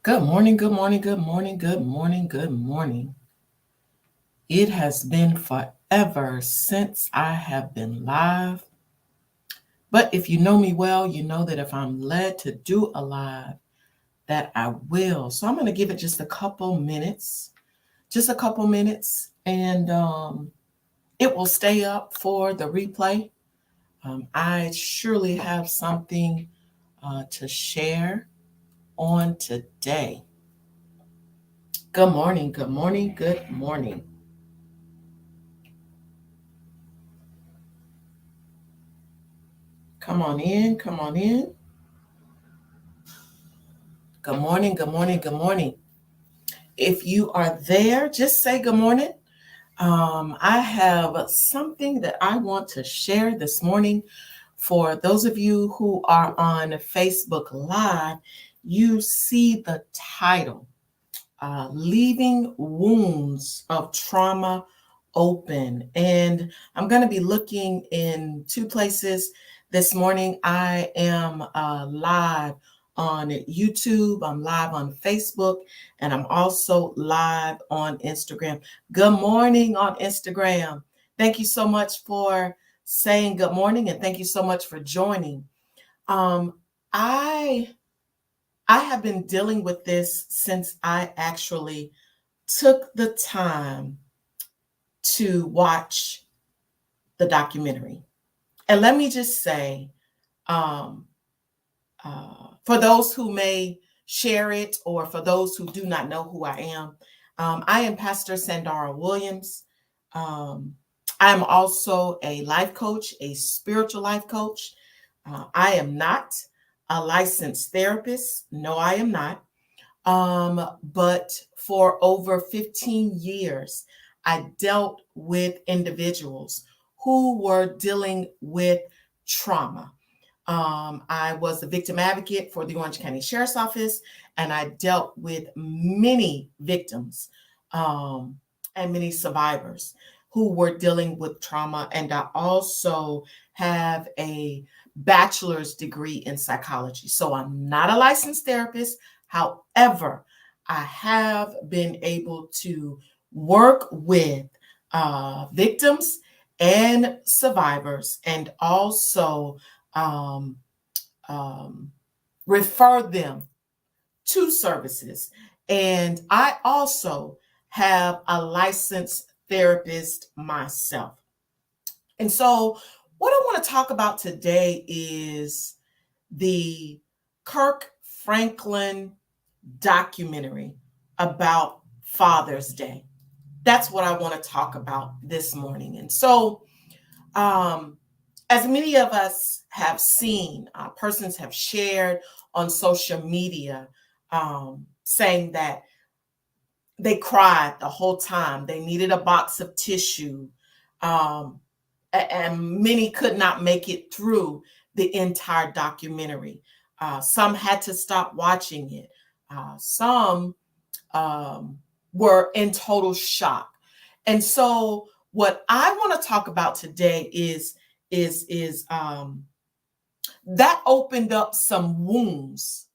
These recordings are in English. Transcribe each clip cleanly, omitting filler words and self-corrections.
Good morning, good morning, good morning, good morning, good morning. It has been forever since I have been live. But if you know me well, you know that if I'm led to do a live, that I will. So I'm going to give it just a couple minutes, and it will stay up for the replay. I surely have something to share on today. Good morning, good morning, good morning. Come on in, come on in. Good morning, good morning, good morning. If you are there, just say good morning. I have something that I want to share this morning. For those of you who are on Facebook Live, you see the title, Leaving Wounds of Trauma Open. And I'm going to be looking in two places this morning. I am live on YouTube, I'm live on Facebook, and I'm also live on Instagram. Good morning on Instagram. Thank you so much for saying good morning, and thank you so much for joining. Um, I I have been dealing with this since I actually took the time to watch the documentary. And let me just say, um, for those who may share it or for those who do not know who I am Pastor Sandara Williams. Um, I am also a life coach, a spiritual life coach. I am not a licensed therapist. No, I am not. But for over 15 years, I dealt with individuals who were dealing with trauma. I was a victim advocate for the Orange County Sheriff's Office, and I dealt with many victims and many survivors who were dealing with trauma. And I also have a bachelor's degree in psychology. So I'm not a licensed therapist. However, I have been able to work with victims and survivors, and also um, um, refer them to services. And I also have a licensed therapist myself. And so, what I want to talk about today is the Kirk Franklin documentary about Father's Day. That's what I want to talk about this morning. And so, um, as many of us have seen, persons have shared on social media saying that they cried the whole time. They needed a box of tissue. Um, and many could not make it through the entire documentary. Some had to stop watching it. Some were in total shock. And so, what I want to talk about today is that opened up some wounds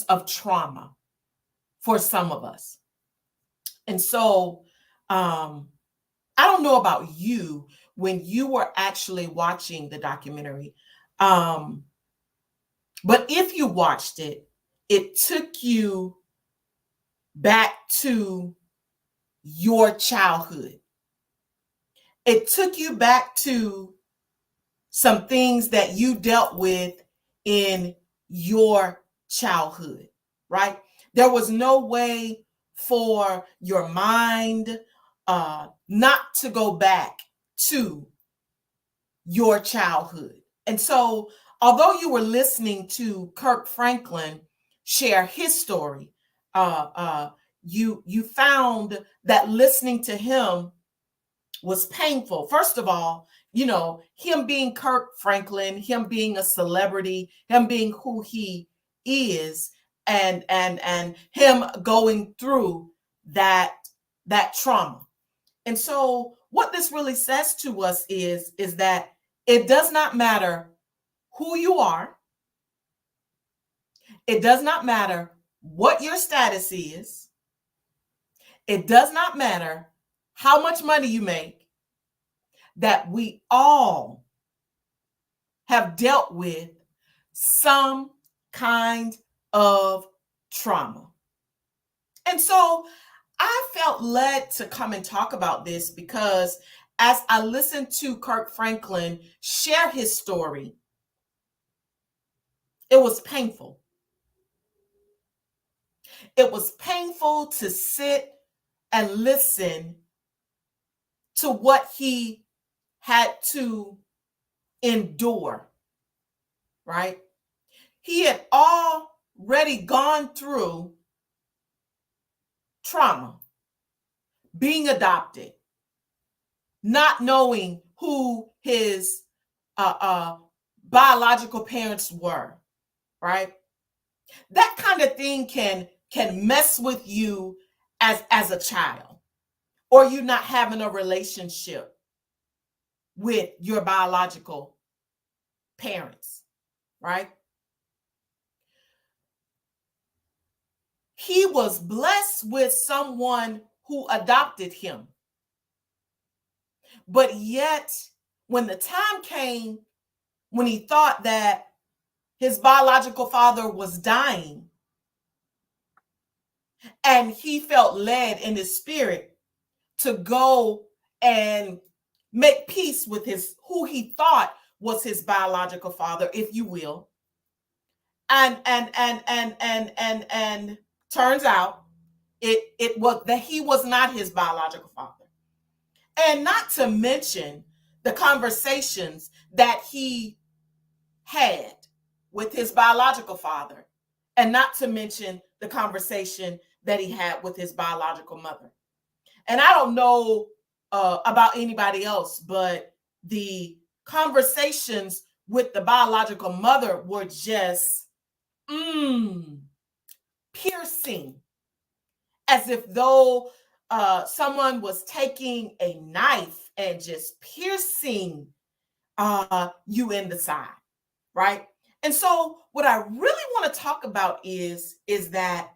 of trauma for some of us. And so, um, I don't know about you when you were actually watching the documentary, um, but if you watched it, it took you back to your childhood. It took you back to some things that you dealt with in your childhood, right? There was no way for your mind not to go back to your childhood. And so, although you were listening to Kirk Franklin share his story, uh, uh, you found that listening to him was painful. First of all, you know, him being Kirk Franklin, him being a celebrity, him being who he is, and him going through that trauma. And so what this really says to us is that it does not matter who you are. It does not matter what your status is. It does not matter how much money you make, that we all have dealt with some kind of trauma. And so I felt led to come and talk about this because as I listened to Kirk Franklin share his story, it was painful. It was painful to sit and listen to what he had to endure, right? He had already gone through trauma, being adopted, not knowing who his biological parents were, right? That kind of thing can mess with you as a child, or you not having a relationship with your biological parents, right? He was blessed with someone who adopted him. But yet, when the time came when he thought that his biological father was dying, and he felt led in his spirit to go and make peace with who he thought was his biological father, if you will. And turns out it was that he was not his biological father. And not to mention the conversations that he had with his biological father, and not to mention the conversation that he had with his biological mother. And I don't know about anybody else, but the conversations with the biological mother were just piercing, as if though someone was taking a knife and just piercing you in the side, right? And so what I really want to talk about is that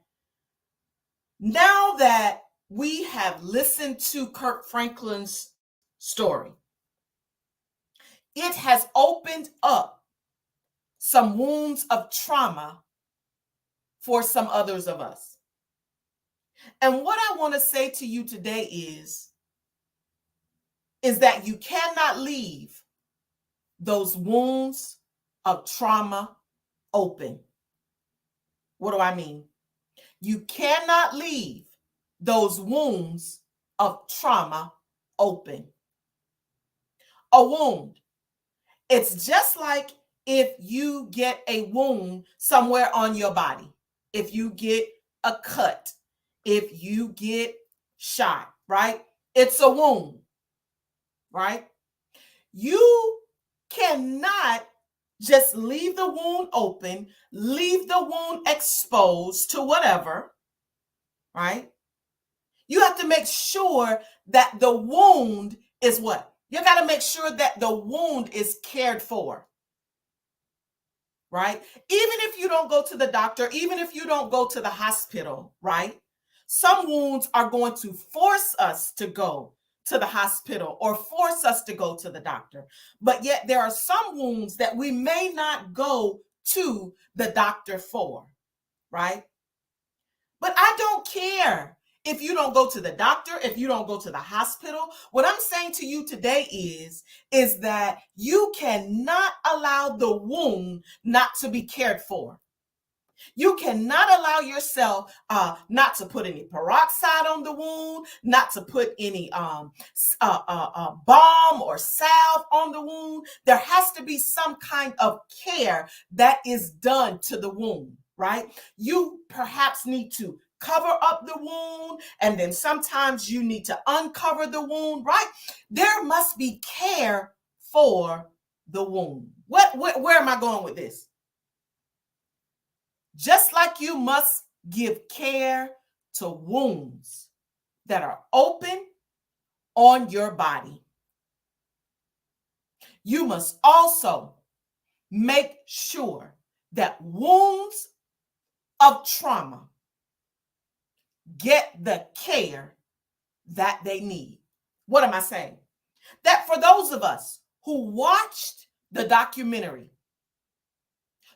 now that we have listened to Kirk Franklin's story, it has opened up some wounds of trauma for some others of us. And what I want to say to you today is that you cannot leave those wounds of trauma open. What do I mean? You cannot leave those wounds of trauma open. A wound, it's just like if you get a wound somewhere on your body, if you get a cut, if you get shot, right? It's a wound, right? You cannot just leave the wound open, leave the wound exposed to whatever, right? You have to make sure that the wound is what? You got to make sure that the wound is cared for, right? Even if you don't go to the doctor, even if you don't go to the hospital, right? Some wounds are going to force us to go to the hospital or force us to go to the doctor. But yet there are some wounds that we may not go to the doctor for, right? But I don't care if you don't go to the doctor, if you don't go to the hospital. What I'm saying to you today is that you cannot allow the wound not to be cared for. You cannot allow yourself not to put any peroxide on the wound, not to put any balm or salve on the wound. There has to be some kind of care that is done to the wound, right? You perhaps need to cover up the wound, and then sometimes you need to uncover the wound, right? There must be care for the wound. Where am I going with this? Just like you must give care to wounds that are open on your body, you must also make sure that wounds of trauma get the care that they need. What am I saying? That for those of us who watched the documentary,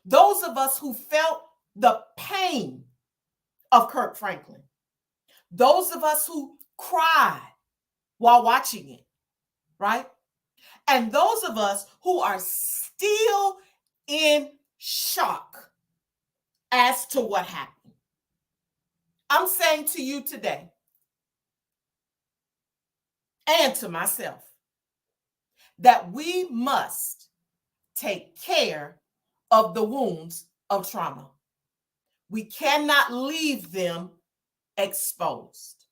those of us who felt the pain of Kirk Franklin, those of us who cried while watching it, right? And those of us who are still in shock as to what happened. I'm saying to you today, and to myself, that we must take care of the wounds of trauma. We cannot leave them exposed.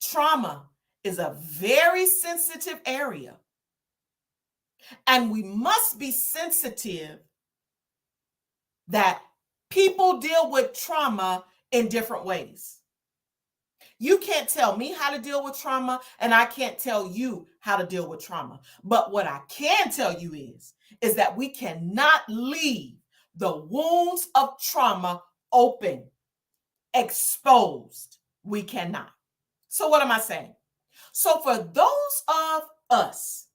Trauma is a very sensitive area, and we must be sensitive that people deal with trauma in different ways. You can't tell me how to deal with trauma, and I can't tell you how to deal with trauma. But what I can tell you is that we cannot leave the wounds of trauma open, exposed. We cannot. So what am I saying? So for those of us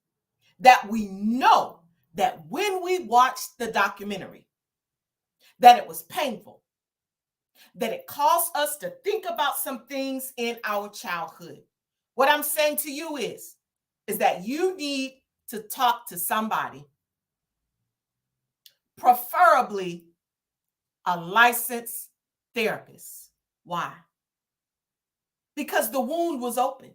that we know that when we watched the documentary, that it was painful, that it caused us to think about some things in our childhood. What I'm saying to you is that you need to talk to somebody, preferably a licensed therapist. Why? Because the wound was open.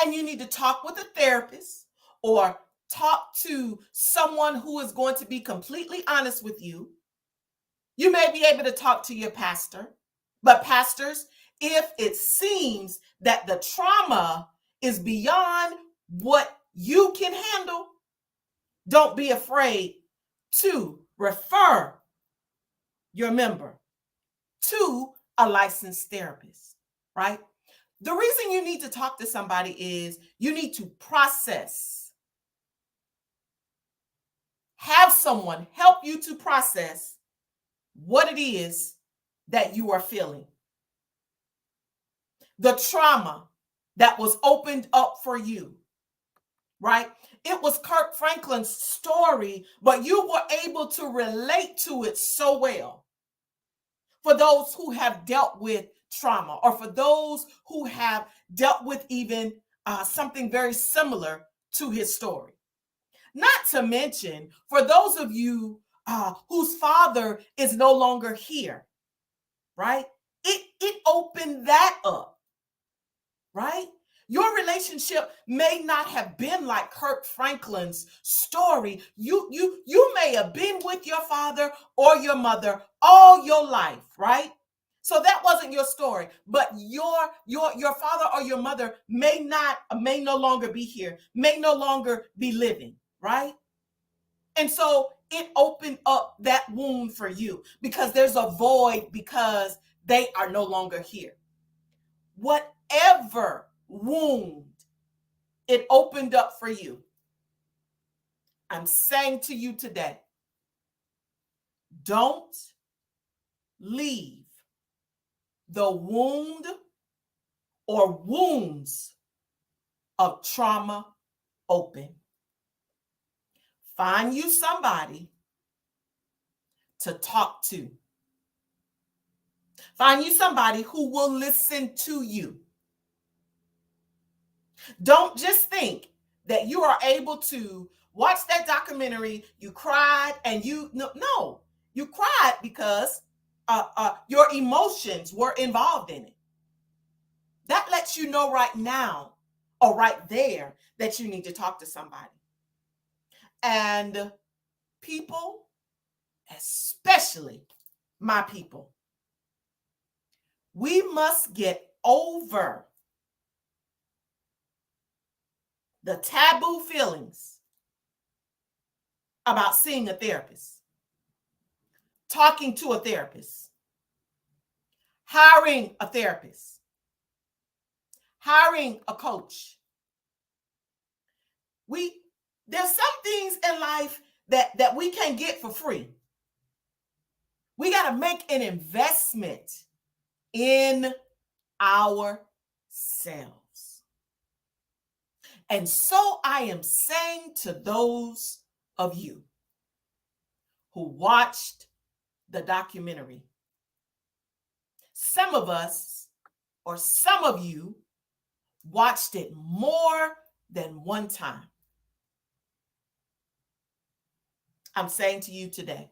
And you need to talk with a therapist or talk to someone who is going to be completely honest with you. You may be able to talk to your pastor, but pastors, if it seems that the trauma is beyond what you can handle, don't be afraid to refer your member to a licensed therapist, right? The reason you need to talk to somebody is you need to process. Have someone help you to process what it is that you are feeling. The trauma that was opened up for you, right? It was Kirk Franklin's story, but you were able to relate to it so well. For those who have dealt with trauma, or for those who have dealt with even something very similar to his story. Not to mention, for those of you whose father is no longer here, right? It opened that up, right? Your relationship may not have been like Kirk Franklin's story. You may have been with your father or your mother all your life, right? So that wasn't your story, but your father or your mother may no longer be here, may no longer be living, right? And so it opened up that wound for you because there's a void because they are no longer here. Whatever wound it opened up for you, I'm saying to you today, don't leave the wound or wounds of trauma open. Find you somebody to talk to. Find you somebody who will listen to you. Don't just think that you are able to watch that documentary, you cried, and you cried because your emotions were involved in it. That lets you know right now or right there that you need to talk to somebody. And people, especially my people, we must get over the taboo feelings about seeing a therapist, talking to a therapist, hiring a therapist, hiring a coach. There's some things in life that we can't get for free. We got to make an investment in ourselves. And so I am saying to those of you who watched the documentary, some of us, or some of you, watched it more than one time. I'm saying to you today,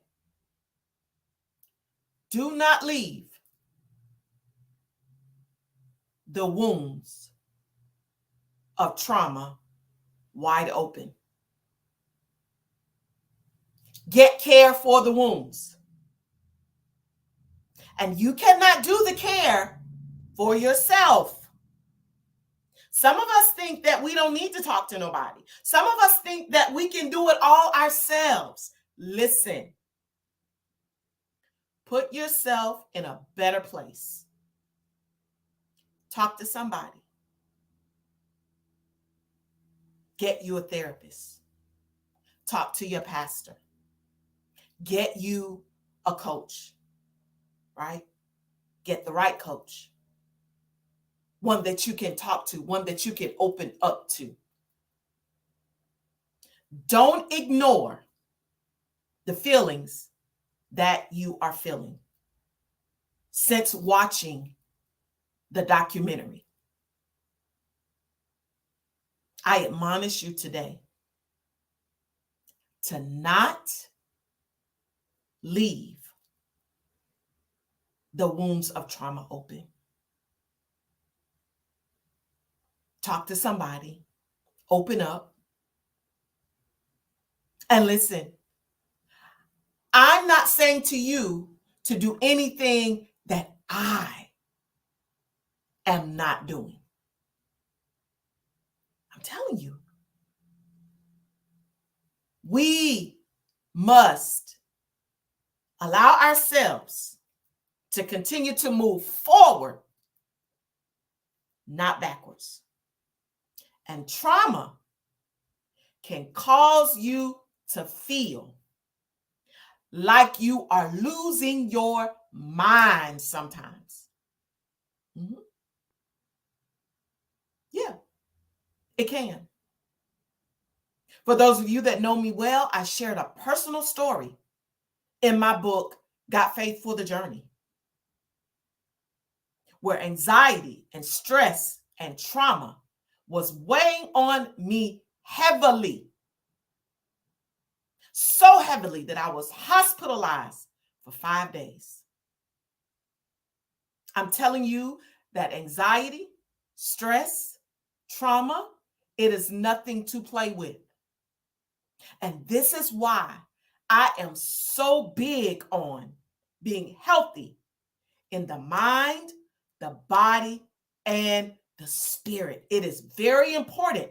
do not leave the wounds of trauma wide open. Get care for the wounds. And you cannot do the care for yourself. Some of us think that we don't need to talk to nobody. Some of us think that we can do it all ourselves. Listen, put yourself in a better place. Talk to somebody. Get you a therapist. Talk to your pastor. Get you a coach, right? Get the right coach. One that you can talk to, one that you can open up to. Don't ignore the feelings that you are feeling since watching the documentary. I admonish you today to not leave the wounds of trauma open. Talk to somebody, open up, and listen. I'm not saying to you to do anything that I am not doing. I'm telling you, we must allow ourselves to continue to move forward, not backwards. And trauma can cause you to feel like you are losing your mind sometimes. Yeah, it can. For those of you that know me well, I shared a personal story in my book, Got Faith for the Journey, where anxiety and stress and trauma was weighing on me heavily. So heavily that I was hospitalized for 5 days. I'm telling you that anxiety, stress, trauma, it is nothing to play with. And this is why I am so big on being healthy in the mind, the body, and the spirit. It is very important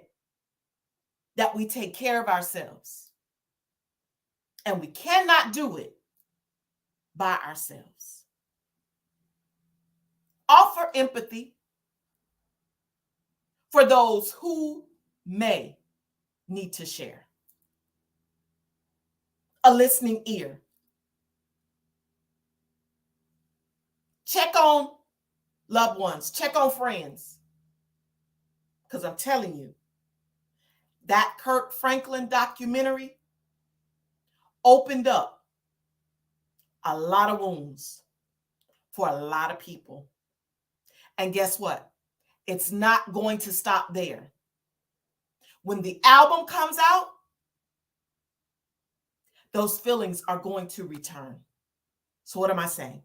that we take care of ourselves. And we cannot do it by ourselves. Offer empathy for those who may need to share. A listening ear. Check on loved ones. Check on friends. Because I'm telling you, that Kirk Franklin documentary opened up a lot of wounds for a lot of people. And guess what? It's not going to stop there. When the album comes out, those feelings are going to return. So what am I saying?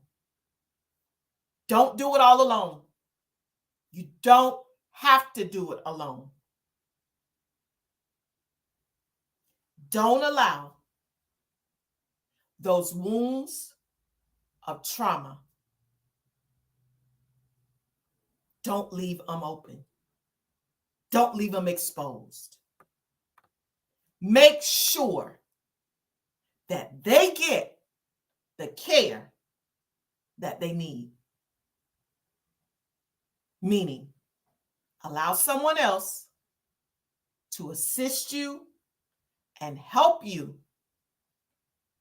Don't do it all alone. You don't have to do it alone. Don't allow those wounds of trauma. Don't leave them open. Don't leave them exposed. Make sure that they get the care that they need. Meaning, allow someone else to assist you and help you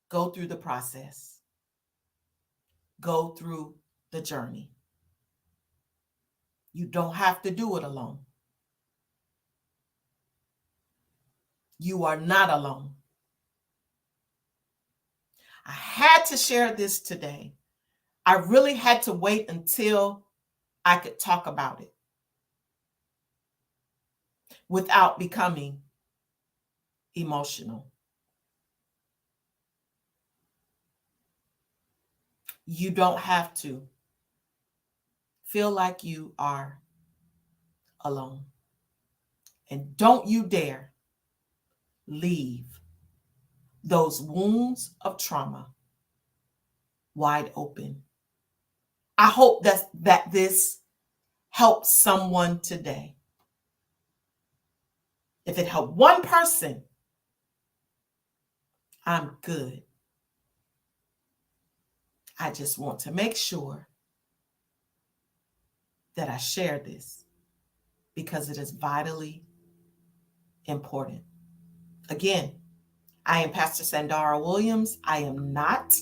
go through the process, go through the journey. You don't have to do it alone. You are not alone. I had to share this today. I really had to wait until I could talk about it without becoming emotional. You don't have to feel like you are alone. And don't you dare leave those wounds of trauma wide open. I hope that this helps someone today. If it helped one person, I'm good. I just want to make sure that I share this because it is vitally important. Again, I am Pastor Sandara Williams. I am not,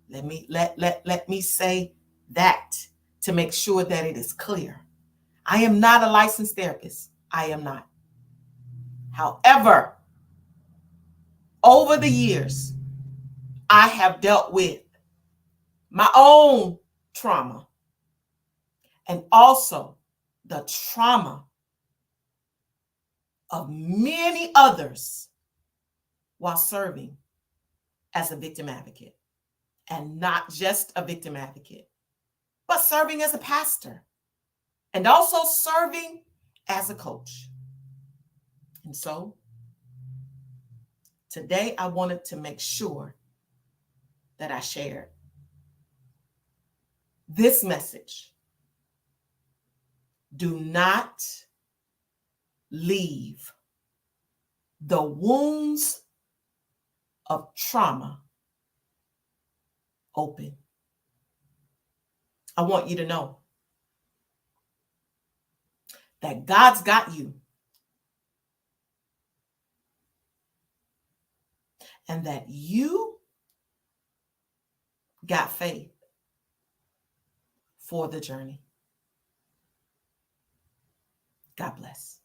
let me say that to make sure that it is clear. I am not a licensed therapist. I am not. However, over the years, I have dealt with my own trauma and also the trauma of many others while serving as a victim advocate. And not just a victim advocate, but serving as a pastor and also serving as a coach. And so today I wanted to make sure that I shared this message. Do not leave the wounds of trauma open. I want you to know that God's got you and that you got faith for the journey. God bless.